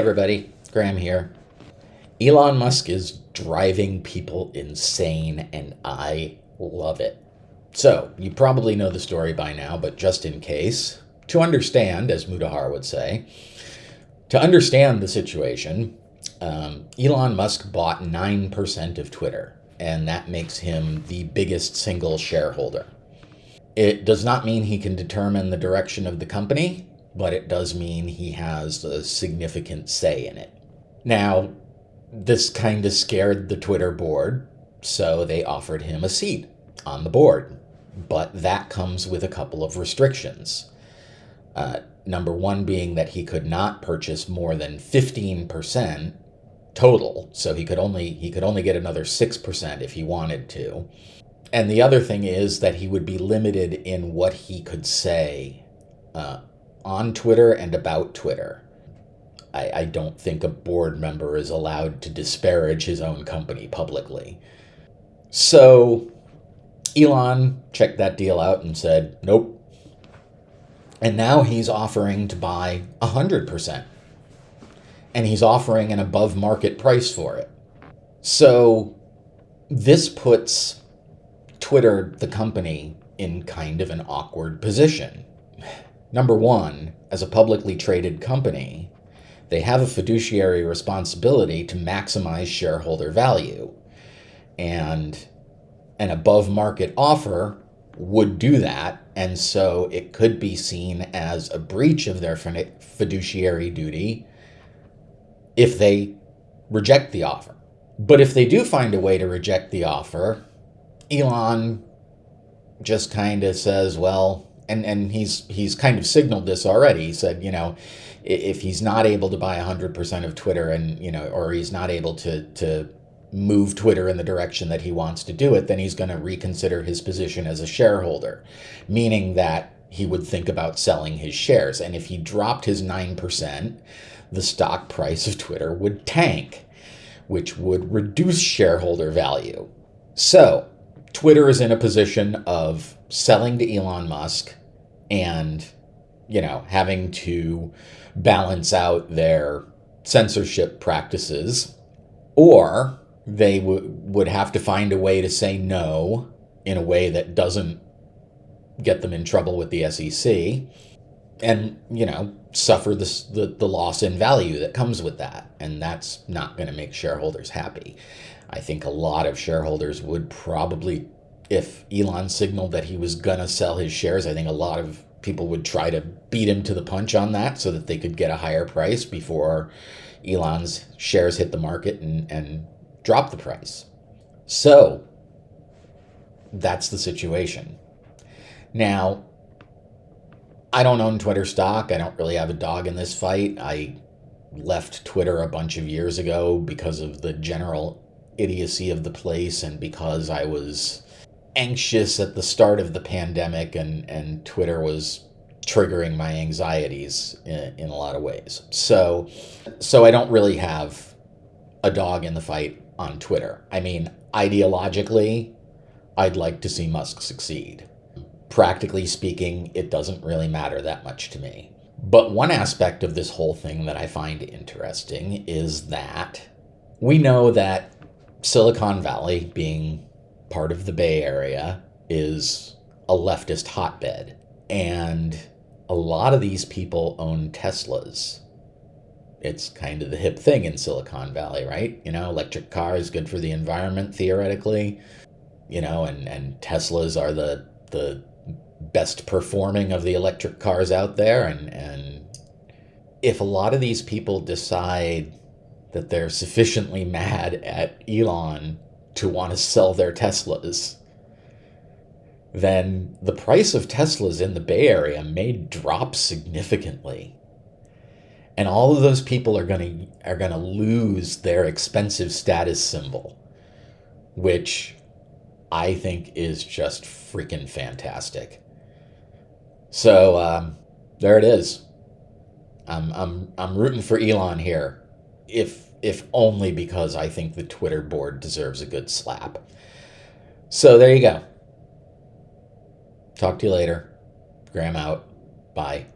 everybody, Graham here. Elon Musk is driving people insane, and I love it. So, you probably know the story by now, but just in case, to understand, as Mudahar would say, to understand the situation, Elon Musk bought 9% of Twitter, and that makes him the biggest single shareholder. It does not mean he can determine the direction of the company, but it does mean he has a significant say in it. Now, this kind of scared the Twitter board, so they offered him a seat on the board. But that comes with a couple of restrictions. Number one being that he could not purchase more than 15% total, so he could only get another 6% if he wanted to. And the other thing is that he would be limited in what he could say on Twitter and about Twitter. I don't think a board member is allowed to disparage his own company publicly. So Elon checked that deal out and said, nope. And now he's offering to buy 100%. And he's offering an above market price for it. So this puts Twitter, the company, in kind of an awkward position. Number one, as a publicly traded company, they have a fiduciary responsibility to maximize shareholder value. And an above market offer would do that. And so it could be seen as a breach of their fiduciary duty if they reject the offer. But if they do find a way to reject the offer, Elon just kind of says, well, and he's kind of signaled this already. He said, if he's not able to buy 100% of Twitter and, or he's not able to move Twitter in the direction that he wants to do it, then he's going to reconsider his position as a shareholder, meaning that he would think about selling his shares. And if he dropped his 9%, the stock price of Twitter would tank, which would reduce shareholder value. So Twitter is in a position of selling to Elon Musk and, having to balance out their censorship practices, or they would have to find a way to say no in a way that doesn't get them in trouble with the SEC and, suffer the loss in value that comes with that. And that's not going to make shareholders happy. I think a lot of shareholders would probably, if Elon signaled that he was going to sell his shares, I think a lot of people would try to beat him to the punch on that so that they could get a higher price before Elon's shares hit the market and drop the price. So that's the situation. Now, I don't own Twitter stock. I don't really have a dog in this fight. I left Twitter a bunch of years ago because of the general idiocy of the place and because I was anxious at the start of the pandemic and Twitter was triggering my anxieties in a lot of ways. So I don't really have a dog in the fight on Twitter. I mean, ideologically, I'd like to see Musk succeed. Practically speaking, it doesn't really matter that much to me. But one aspect of this whole thing that I find interesting is that we know that Silicon Valley, being part of the Bay Area, is a leftist hotbed. And a lot of these people own Teslas. It's kind of the hip thing in Silicon Valley, right? Electric car is good for the environment, theoretically. And Teslas are the best performing of the electric cars out there. And if a lot of these people decide that they're sufficiently mad at Elon to want to sell their Teslas, then the price of Teslas in the Bay Area may drop significantly. And all of those people are going to lose their expensive status symbol, which I think is just freaking fantastic. So there it is. I'm rooting for Elon here, if only because I think the Twitter board deserves a good slap. So there you go. Talk to you later. Graham out. Bye.